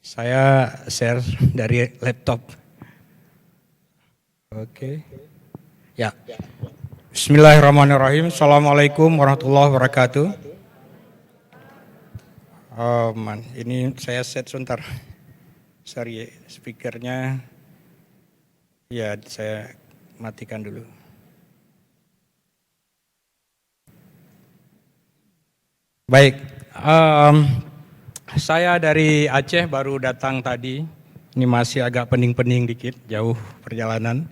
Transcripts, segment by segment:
Saya share dari laptop. Oke. Ya. Bismillahirrahmanirrahim. Assalamualaikum warahmatullahi wabarakatuh. Oh man, ini saya set sebentar. Sorry, speakernya. Ya, saya matikan dulu. Baik. Saya dari Aceh baru datang tadi. Ini masih agak pening-pening dikit, jauh perjalanan.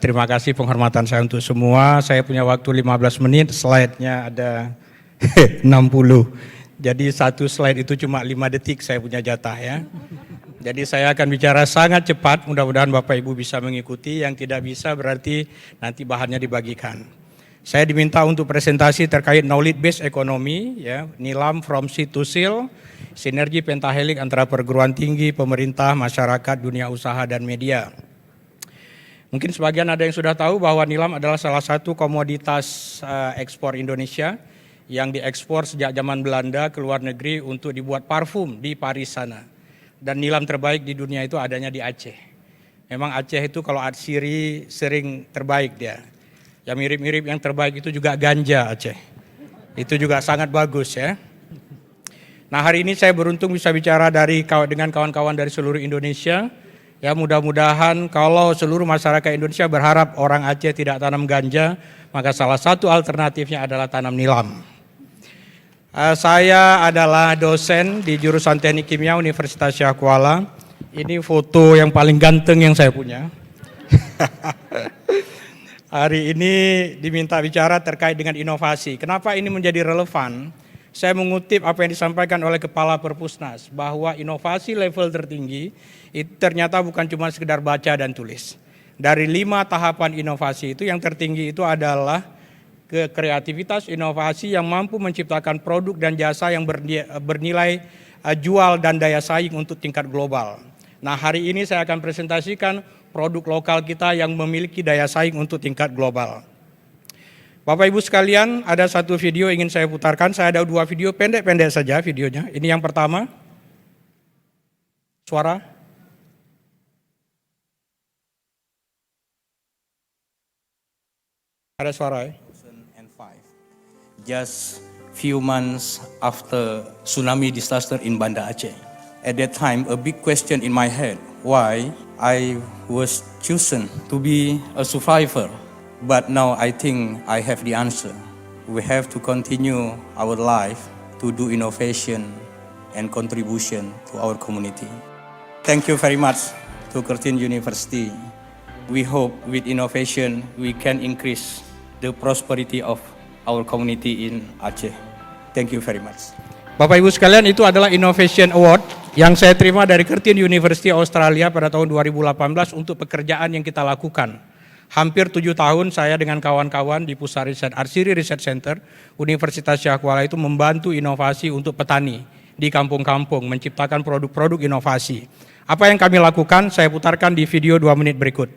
Terima kasih penghormatan saya untuk semua. Saya punya waktu 15 menit, slide-nya ada 60. Jadi satu slide itu cuma 5 detik saya punya jatah ya. Jadi saya akan bicara sangat cepat, mudah-mudahan Bapak Ibu bisa mengikuti. Yang tidak bisa berarti nanti bahannya dibagikan. Saya diminta untuk presentasi terkait knowledge based economy, ya, Nilam from Seed to Seal, sinergi pentahelik antara perguruan tinggi, pemerintah, masyarakat, dunia usaha dan media. Mungkin sebagian ada yang sudah tahu bahwa nilam adalah salah satu komoditas ekspor Indonesia yang diekspor sejak zaman Belanda ke luar negeri untuk dibuat parfum di Paris sana. Dan nilam terbaik di dunia itu adanya di Aceh. Memang Aceh itu kalau atsiri sering terbaik dia. Yang mirip-mirip yang terbaik itu juga ganja Aceh. Itu juga sangat bagus ya. Nah hari ini saya beruntung bisa bicara dengan kawan-kawan dari seluruh Indonesia. Ya mudah-mudahan kalau seluruh masyarakat Indonesia berharap orang Aceh tidak tanam ganja, maka salah satu alternatifnya adalah tanam nilam. Saya adalah dosen di jurusan Teknik Kimia Universitas Syah Kuala. Ini foto yang paling ganteng yang saya punya. Hari ini diminta bicara terkait dengan inovasi. Kenapa ini menjadi relevan? Saya mengutip apa yang disampaikan oleh Kepala Perpusnas, bahwa inovasi level tertinggi itu ternyata bukan cuma sekedar baca dan tulis. Dari 5 tahapan inovasi itu yang tertinggi itu adalah kreativitas inovasi yang mampu menciptakan produk dan jasa yang bernilai jual dan daya saing untuk tingkat global. Nah hari ini saya akan presentasikan produk lokal kita yang memiliki daya saing untuk tingkat global. Bapak Ibu sekalian, ada satu video ingin saya putarkan. Saya ada 2 video pendek-pendek saja videonya. Ini yang pertama. Suara. Ada suara ya? 2005. Just few months after tsunami disaster in Banda Aceh. At that time, a big question in my head, why I was chosen to be a survivor. But now I think I have the answer. We have to continue our life to do innovation and contribution to our community. Thank you very much to Curtin University. We hope with innovation we can increase the prosperity of our community in Aceh. Thank you very much. Bapak Ibu sekalian, itu adalah Innovation Award yang saya terima dari Curtin University Australia pada tahun 2018 untuk pekerjaan yang kita lakukan. Hampir 7 tahun saya dengan kawan-kawan di Pusat Riset Arsiri Research Center Universitas Syah Kuala itu membantu inovasi untuk petani di kampung-kampung, menciptakan produk-produk inovasi. Apa yang kami lakukan saya putarkan di video 2 menit berikut.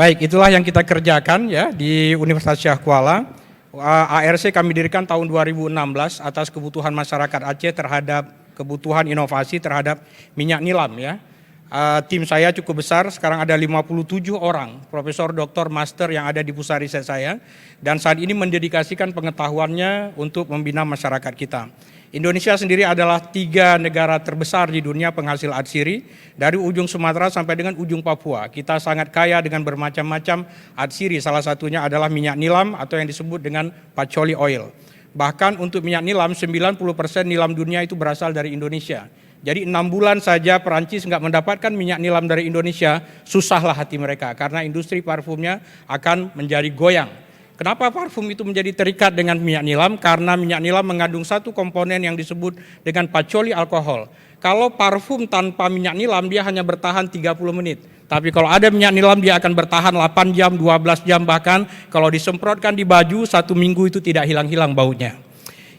Baik, itulah yang kita kerjakan ya di Universitas Syah Kuala. ARC kami dirikan tahun 2016 atas kebutuhan masyarakat Aceh terhadap kebutuhan inovasi terhadap minyak nilam ya. Tim saya cukup besar, sekarang ada 57 orang, profesor, doktor, master yang ada di pusat riset saya, dan saat ini mendedikasikan pengetahuannya untuk membina masyarakat kita. Indonesia sendiri adalah 3 negara terbesar di dunia penghasil atsiri, dari ujung Sumatera sampai dengan ujung Papua. Kita sangat kaya dengan bermacam-macam atsiri, salah satunya adalah minyak nilam atau yang disebut dengan patchouli oil. Bahkan untuk minyak nilam, 90% nilam dunia itu berasal dari Indonesia. Jadi 6 bulan saja Perancis nggak mendapatkan minyak nilam dari Indonesia, susahlah hati mereka karena industri parfumnya akan menjadi goyang. Kenapa parfum itu menjadi terikat dengan minyak nilam? Karena minyak nilam mengandung satu komponen yang disebut dengan patchouli alkohol. Kalau parfum tanpa minyak nilam dia hanya bertahan 30 menit. Tapi kalau ada minyak nilam dia akan bertahan 8 jam, 12 jam, bahkan kalau disemprotkan di baju 1 minggu itu tidak hilang-hilang baunya.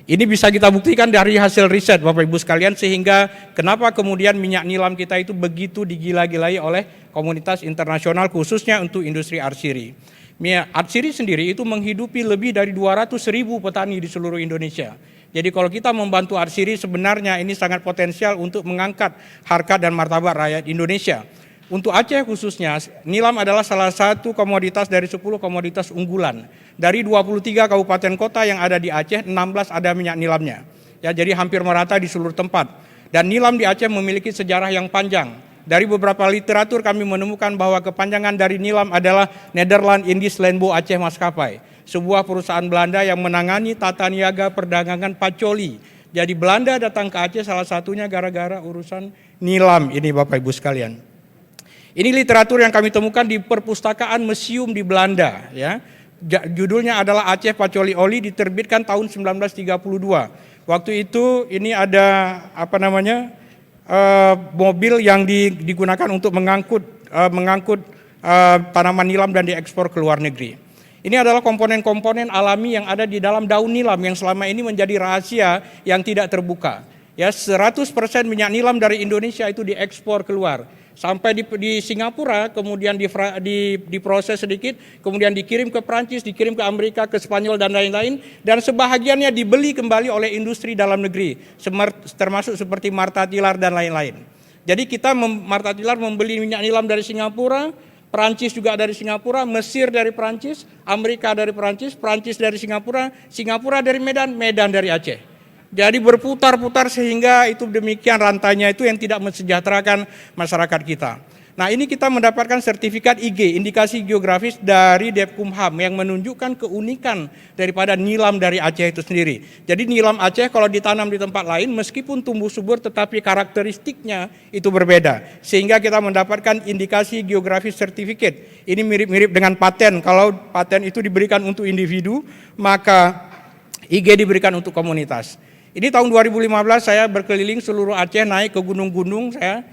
Ini bisa kita buktikan dari hasil riset Bapak Ibu sekalian, sehingga kenapa kemudian minyak nilam kita itu begitu digila-gilai oleh komunitas internasional khususnya untuk industri atsiri. Minyak atsiri sendiri itu menghidupi lebih dari 200.000 petani di seluruh Indonesia. Jadi kalau kita membantu atsiri sebenarnya ini sangat potensial untuk mengangkat harkat dan martabat rakyat Indonesia. Untuk Aceh khususnya, nilam adalah salah satu komoditas dari 10 komoditas unggulan. Dari 23 kabupaten kota yang ada di Aceh, 16 ada minyak nilamnya. Ya, jadi hampir merata di seluruh tempat. Dan nilam di Aceh memiliki sejarah yang panjang. Dari beberapa literatur kami menemukan bahwa kepanjangan dari nilam adalah Nederland Indies Landbouw Aceh Maskapai, sebuah perusahaan Belanda yang menangani tata niaga perdagangan patchouli. Jadi Belanda datang ke Aceh salah satunya gara-gara urusan nilam ini Bapak Ibu sekalian. Ini literatur yang kami temukan di perpustakaan museum di Belanda ya. Judulnya adalah Aceh Patchouli Oil, diterbitkan tahun 1932. Waktu itu ini ada mobil yang digunakan untuk mengangkut tanaman nilam dan diekspor ke luar negeri. Ini adalah komponen-komponen alami yang ada di dalam daun nilam yang selama ini menjadi rahasia yang tidak terbuka. Ya, 100% minyak nilam dari Indonesia itu diekspor keluar. Sampai di Singapura, kemudian diproses sedikit, kemudian dikirim ke Prancis, dikirim ke Amerika, ke Spanyol dan lain-lain, dan sebahagiannya dibeli kembali oleh industri dalam negeri, termasuk seperti Marta Tilar dan lain-lain. Jadi kita Marta Tilar membeli minyak nilam dari Singapura, Prancis juga dari Singapura, Mesir dari Prancis, Amerika dari Prancis, Prancis dari Singapura, Singapura dari Medan, Medan dari Aceh. Jadi berputar-putar sehingga itu demikian rantainya itu yang tidak mensejahterakan masyarakat kita. Nah, ini kita mendapatkan sertifikat IG, indikasi geografis dari Depkumham yang menunjukkan keunikan daripada nilam dari Aceh itu sendiri. Jadi nilam Aceh kalau ditanam di tempat lain meskipun tumbuh subur tetapi karakteristiknya itu berbeda. Sehingga kita mendapatkan indikasi geografis sertifikat. Ini mirip-mirip dengan paten. Kalau paten itu diberikan untuk individu, maka IG diberikan untuk komunitas. Ini tahun 2015 saya berkeliling seluruh Aceh, naik ke gunung-gunung, saya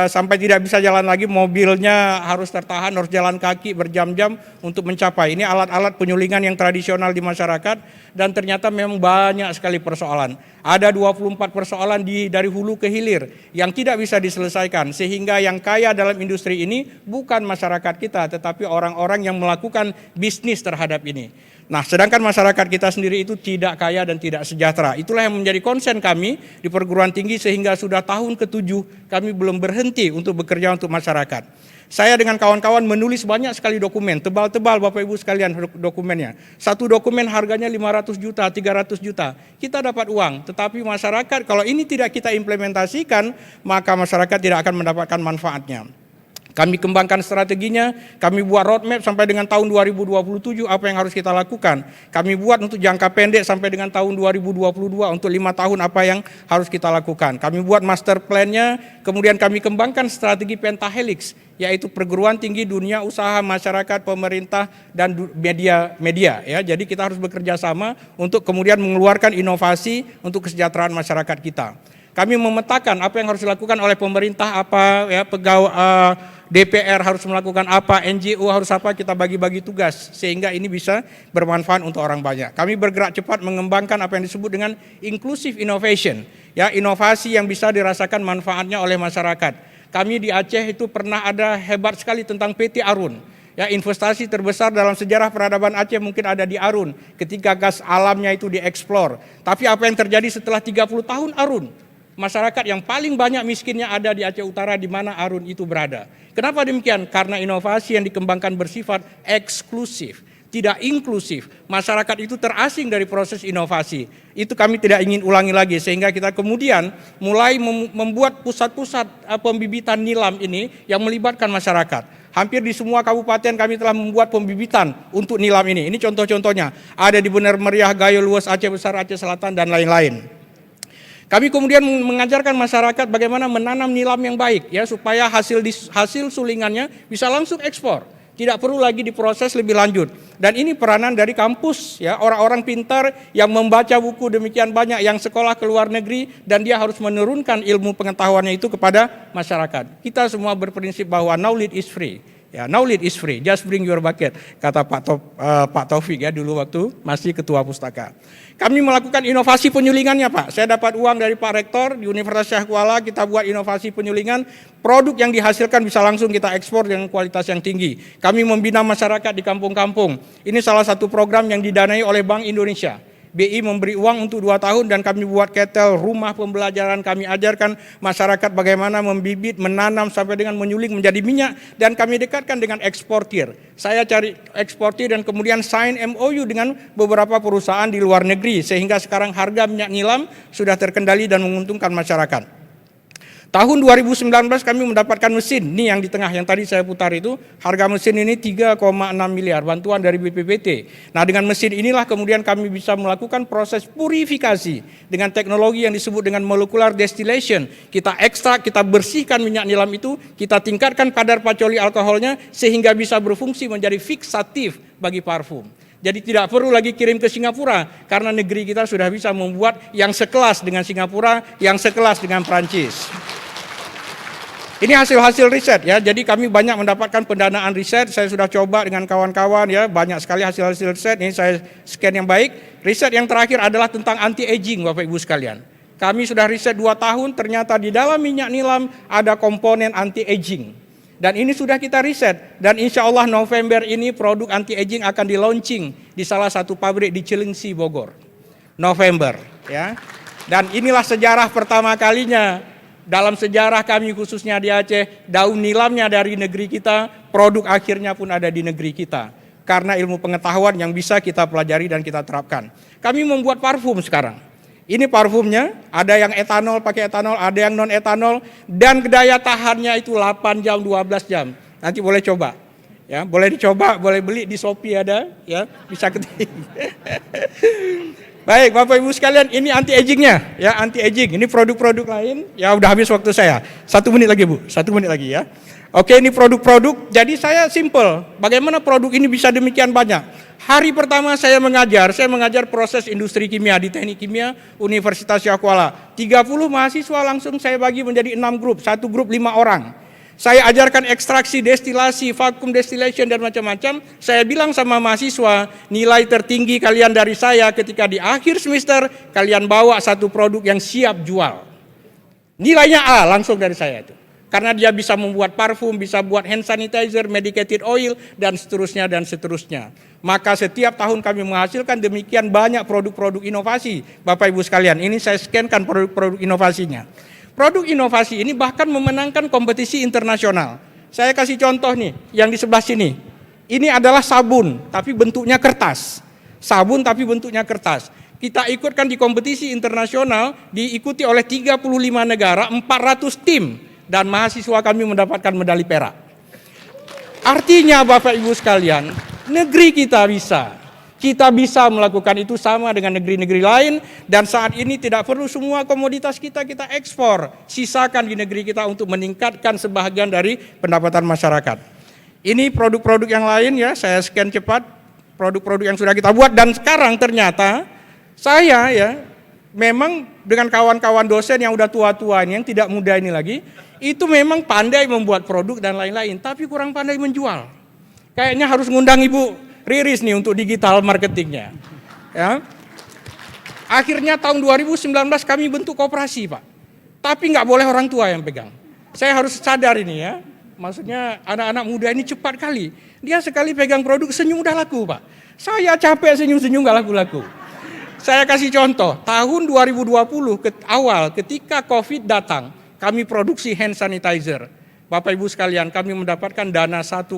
sampai tidak bisa jalan lagi, mobilnya harus tertahan, harus jalan kaki berjam-jam untuk mencapai. Ini alat-alat penyulingan yang tradisional di masyarakat dan ternyata memang banyak sekali persoalan. Ada 24 persoalan dari hulu ke hilir yang tidak bisa diselesaikan, sehingga yang kaya dalam industri ini bukan masyarakat kita tetapi orang-orang yang melakukan bisnis terhadap ini. Nah, sedangkan masyarakat kita sendiri itu tidak kaya dan tidak sejahtera. Itulah yang menjadi konsen kami di perguruan tinggi sehingga sudah tahun ke-7 kami belum berhenti untuk bekerja untuk masyarakat. Saya dengan kawan-kawan menulis banyak sekali dokumen, tebal-tebal Bapak Ibu sekalian dokumennya. Satu dokumen harganya 500 juta, 300 juta. Kita dapat uang, tetapi masyarakat kalau ini tidak kita implementasikan, maka masyarakat tidak akan mendapatkan manfaatnya. Kami kembangkan strateginya, kami buat roadmap sampai dengan tahun 2027 apa yang harus kita lakukan. Kami buat untuk jangka pendek sampai dengan tahun 2022 untuk 5 tahun apa yang harus kita lakukan. Kami buat master plan-nya, kemudian kami kembangkan strategi pentahelix, yaitu perguruan tinggi, dunia usaha, masyarakat, pemerintah, dan media. Ya, jadi kita harus bekerja sama untuk kemudian mengeluarkan inovasi untuk kesejahteraan masyarakat kita. Kami memetakan apa yang harus dilakukan oleh pemerintah, apa ya DPR harus melakukan apa, NGO harus apa, kita bagi-bagi tugas sehingga ini bisa bermanfaat untuk orang banyak. Kami bergerak cepat mengembangkan apa yang disebut dengan inclusive innovation, ya, inovasi yang bisa dirasakan manfaatnya oleh masyarakat. Kami di Aceh itu pernah ada hebat sekali tentang PT Arun. Ya, investasi terbesar dalam sejarah peradaban Aceh mungkin ada di Arun ketika gas alamnya itu dieksplor. Tapi apa yang terjadi setelah 30 tahun Arun? Masyarakat yang paling banyak miskinnya ada di Aceh Utara di mana Arun itu berada. Kenapa demikian? Karena inovasi yang dikembangkan bersifat eksklusif, tidak inklusif. Masyarakat itu terasing dari proses inovasi. Itu kami tidak ingin ulangi lagi sehingga kita kemudian mulai membuat pusat-pusat pembibitan nilam ini yang melibatkan masyarakat. Hampir di semua kabupaten kami telah membuat pembibitan untuk nilam ini. Ini contoh-contohnya. Ada di Bener Meriah, Gayo Luas, Aceh Besar, Aceh Selatan, dan lain-lain. Kami kemudian mengajarkan masyarakat bagaimana menanam nilam yang baik, ya, supaya hasil sulingannya bisa langsung ekspor. Tidak perlu lagi diproses lebih lanjut. Dan ini peranan dari kampus, ya, orang-orang pintar yang membaca buku demikian banyak, yang sekolah ke luar negeri, dan dia harus menurunkan ilmu pengetahuannya itu kepada masyarakat. Kita semua berprinsip bahwa knowledge is free. Ya, knowledge is free, just bring your bucket, kata Pak Taufik ya dulu waktu masih ketua pustaka. Kami melakukan inovasi penyulingannya Pak. Saya dapat uang dari Pak Rektor di Universitas Syah Kuala, kita buat inovasi penyulingan, produk yang dihasilkan bisa langsung kita ekspor dengan kualitas yang tinggi. Kami membina masyarakat di kampung-kampung. Ini salah satu program yang didanai oleh Bank Indonesia. BI memberi uang untuk 2 tahun dan kami buat ketel, rumah pembelajaran, kami ajarkan masyarakat bagaimana membibit, menanam sampai dengan menyuling menjadi minyak, dan kami dekatkan dengan eksportir. Saya cari eksportir dan kemudian sign MOU dengan beberapa perusahaan di luar negeri sehingga sekarang harga minyak nilam sudah terkendali dan menguntungkan masyarakat. Tahun 2019 kami mendapatkan mesin, nih yang di tengah yang tadi saya putar itu, harga mesin ini 3,6 miliar, bantuan dari BPPT. Nah dengan mesin inilah kemudian kami bisa melakukan proses purifikasi dengan teknologi yang disebut dengan molecular distillation. Kita ekstrak, kita bersihkan minyak nilam itu, kita tingkatkan kadar pacoli alkoholnya sehingga bisa berfungsi menjadi fiksatif bagi parfum. Jadi tidak perlu lagi kirim ke Singapura karena negeri kita sudah bisa membuat yang sekelas dengan Singapura, yang sekelas dengan Prancis. Ini hasil-hasil riset ya, jadi kami banyak mendapatkan pendanaan riset, saya sudah coba dengan kawan-kawan ya, banyak sekali hasil-hasil riset, ini saya scan yang baik. Riset yang terakhir adalah tentang anti-aging Bapak Ibu sekalian. Kami sudah riset 2 tahun, ternyata di dalam minyak nilam ada komponen anti-aging. Dan ini sudah kita riset, dan insya Allah November ini produk anti-aging akan di-launching di salah satu pabrik di Cilengsi, Bogor. November ya. Dan inilah sejarah pertama kalinya dalam sejarah kami khususnya di Aceh, daun nilamnya dari negeri kita, produk akhirnya pun ada di negeri kita. Karena ilmu pengetahuan yang bisa kita pelajari dan kita terapkan. Kami membuat parfum sekarang. Ini parfumnya, ada yang etanol, pakai etanol, ada yang non etanol, dan daya tahannya itu 8 jam, 12 jam. Nanti boleh coba. Ya, boleh dicoba, boleh beli di Shopee ada, ya, bisa ketik. Baik, Bapak Ibu sekalian, ini anti-agingnya, ya, anti-aging. Ini produk-produk lain, ya udah habis waktu saya. 1 menit lagi Bu, 1 menit lagi ya. Oke, ini produk-produk, jadi saya simple. Bagaimana produk ini bisa demikian banyak? Hari pertama saya mengajar proses industri kimia di Teknik Kimia Universitas Syah Kuala. 30 mahasiswa langsung saya bagi menjadi 6 grup, 1 grup 5 orang. Saya ajarkan ekstraksi, destilasi, vacuum distillation dan macam-macam. Saya bilang sama mahasiswa, nilai tertinggi kalian dari saya ketika di akhir semester, kalian bawa satu produk yang siap jual. Nilainya A langsung dari saya itu. Karena dia bisa membuat parfum, bisa buat hand sanitizer, medicated oil, dan seterusnya dan seterusnya. Maka setiap tahun kami menghasilkan demikian banyak produk-produk inovasi. Bapak Ibu sekalian, ini saya scankan produk-produk inovasinya. Produk inovasi ini bahkan memenangkan kompetisi internasional. Saya kasih contoh nih, yang di sebelah sini. Ini adalah sabun, tapi bentuknya kertas. Sabun tapi bentuknya kertas. Kita ikutkan di kompetisi internasional, diikuti oleh 35 negara, 400 tim. Dan mahasiswa kami mendapatkan medali perak. Artinya Bapak Ibu sekalian, negeri kita bisa. Kita bisa melakukan itu sama dengan negeri-negeri lain, dan saat ini tidak perlu semua komoditas kita ekspor, sisakan di negeri kita untuk meningkatkan sebahagian dari pendapatan masyarakat. Ini produk-produk yang lain ya, saya scan cepat, produk-produk yang sudah kita buat, dan sekarang ternyata saya ya, memang dengan kawan-kawan dosen yang udah tua-tua ini, yang tidak muda ini lagi, itu memang pandai membuat produk dan lain-lain, tapi kurang pandai menjual. Kayaknya harus ngundang Ibu Riris nih untuk digital marketingnya. Ya. Akhirnya tahun 2019 kami bentuk koperasi Pak. Tapi nggak boleh orang tua yang pegang. Saya harus sadar ini ya. Maksudnya anak-anak muda ini cepat kali. Dia sekali pegang produk senyum udah laku, Pak. Saya capek senyum-senyum nggak laku-laku. Saya kasih contoh, tahun 2020 awal ketika COVID datang, kami produksi hand sanitizer. Bapak Ibu sekalian, kami mendapatkan dana 1,9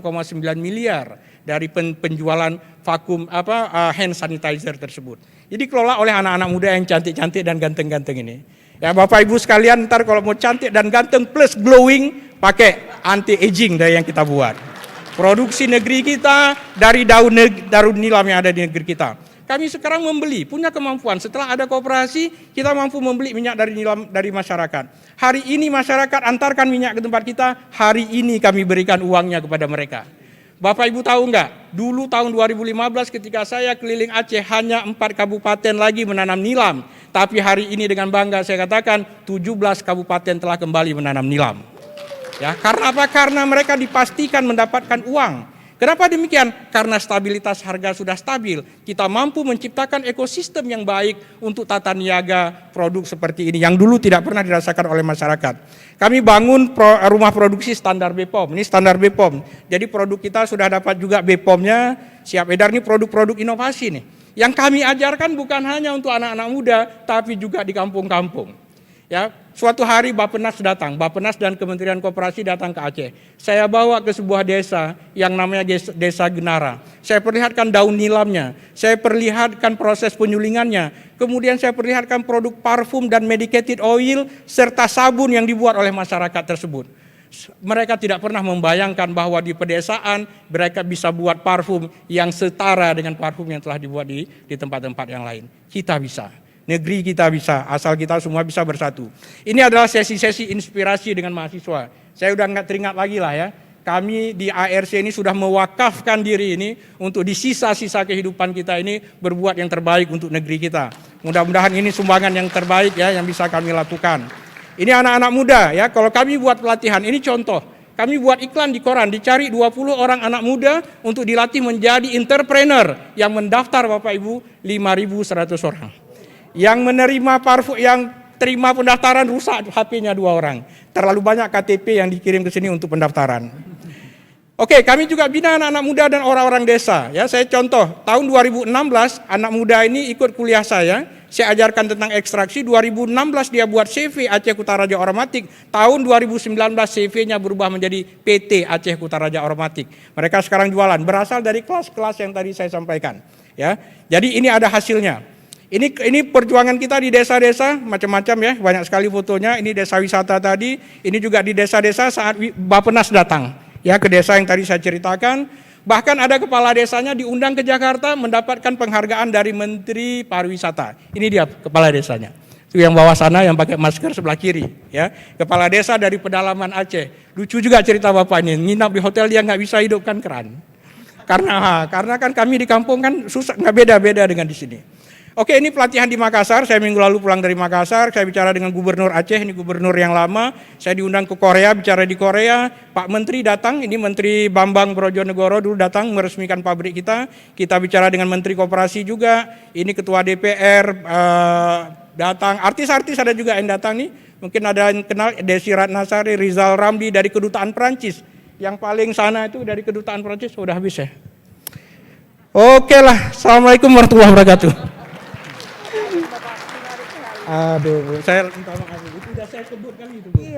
miliar dari penjualan vakum hand sanitizer tersebut. Jadi kelola oleh anak-anak muda yang cantik-cantik dan ganteng-ganteng ini. Ya Bapak Ibu sekalian, ntar kalau mau cantik dan ganteng plus glowing, pakai anti aging dari yang kita buat. Produksi negeri kita dari daun nilam yang ada di negeri kita. Kami sekarang membeli, punya kemampuan. Setelah ada koperasi, kita mampu membeli minyak dari nilam dari masyarakat. Hari ini masyarakat antarkan minyak ke tempat kita, hari ini kami berikan uangnya kepada mereka. Bapak Ibu tahu enggak, dulu tahun 2015 ketika saya keliling Aceh hanya 4 kabupaten lagi menanam nilam. Tapi hari ini dengan bangga saya katakan 17 kabupaten telah kembali menanam nilam. Ya, karena apa? Karena mereka dipastikan mendapatkan uang. Kenapa demikian? Karena stabilitas harga sudah stabil. Kita mampu menciptakan ekosistem yang baik untuk tata niaga produk seperti ini yang dulu tidak pernah dirasakan oleh masyarakat. Kami bangun rumah produksi standar BPOM. Ini standar BPOM. Jadi produk kita sudah dapat juga BPOM-nya siap edar. Ini produk-produk inovasi nih. Yang kami ajarkan bukan hanya untuk anak-anak muda, tapi juga di kampung-kampung. Ya, suatu hari Bappenas datang, Bappenas dan Kementerian Koperasi datang ke Aceh. Saya bawa ke sebuah desa yang namanya Desa Genara. Saya perlihatkan daun nilamnya, saya perlihatkan proses penyulingannya, kemudian saya perlihatkan produk parfum dan medicated oil serta sabun yang dibuat oleh masyarakat tersebut. Mereka tidak pernah membayangkan bahwa di pedesaan mereka bisa buat parfum yang setara dengan parfum yang telah dibuat di tempat-tempat yang lain. Kita bisa. Negeri kita bisa, asal kita semua bisa bersatu. Ini adalah sesi-sesi inspirasi dengan mahasiswa. Saya udah nggak teringat lagi lah ya. Kami di ARC ini sudah mewakafkan diri ini untuk di sisa-sisa kehidupan kita ini berbuat yang terbaik untuk negeri kita. Mudah-mudahan ini sumbangan yang terbaik ya yang bisa kami lakukan. Ini anak-anak muda ya, kalau kami buat pelatihan, ini contoh. Kami buat iklan di koran, dicari 20 orang anak muda untuk dilatih menjadi entrepreneur yang mendaftar Bapak Ibu 5.100 orang. Yang menerima parfum, yang terima pendaftaran rusak HP-nya 2 orang. Terlalu banyak KTP yang dikirim ke sini untuk pendaftaran. Oke, kami juga bina anak-anak muda dan orang-orang desa. Ya, saya contoh, tahun 2016 anak muda ini ikut kuliah saya ajarkan tentang ekstraksi. 2016 dia buat CV Aceh Kutaraja Aromatik. Tahun 2019 CV-nya berubah menjadi PT Aceh Kutaraja Aromatik. Mereka sekarang jualan, berasal dari kelas-kelas yang tadi saya sampaikan. Ya, jadi ini ada hasilnya. Ini perjuangan kita di desa-desa macam-macam ya, banyak sekali fotonya. Ini desa wisata tadi, ini juga di desa-desa saat Bappenas datang ya ke desa yang tadi saya ceritakan. Bahkan ada kepala desanya diundang ke Jakarta mendapatkan penghargaan dari Menteri Pariwisata. Ini dia kepala desanya. Itu yang bawah sana yang pakai masker sebelah kiri ya. Kepala desa dari pedalaman Aceh. Lucu juga cerita Bapak ini, nginap di hotel dia nggak bisa hidupkan keran. Karena kan kami di kampung kan susah, nggak beda-beda dengan di sini. Oke, ini pelatihan di Makassar. Saya minggu lalu pulang dari Makassar. Saya bicara dengan Gubernur Aceh, ini gubernur yang lama. Saya diundang ke Korea, bicara di Korea. Pak Menteri datang, ini Menteri Bambang Brojonegoro dulu datang meresmikan pabrik kita. Kita bicara dengan Menteri Koperasi juga. Ini Ketua DPR datang. Artis-artis ada juga yang datang nih. Mungkin ada yang kenal Desi Ratnasari, Rizal Ramli dari Kedutaan Perancis. Yang paling sana itu dari Kedutaan Perancis, sudah habis ya. Oke lah, Assalamualaikum warahmatullahi wabarakatuh. Aduh, saya minta maaf, itu sudah saya sebut kali itu.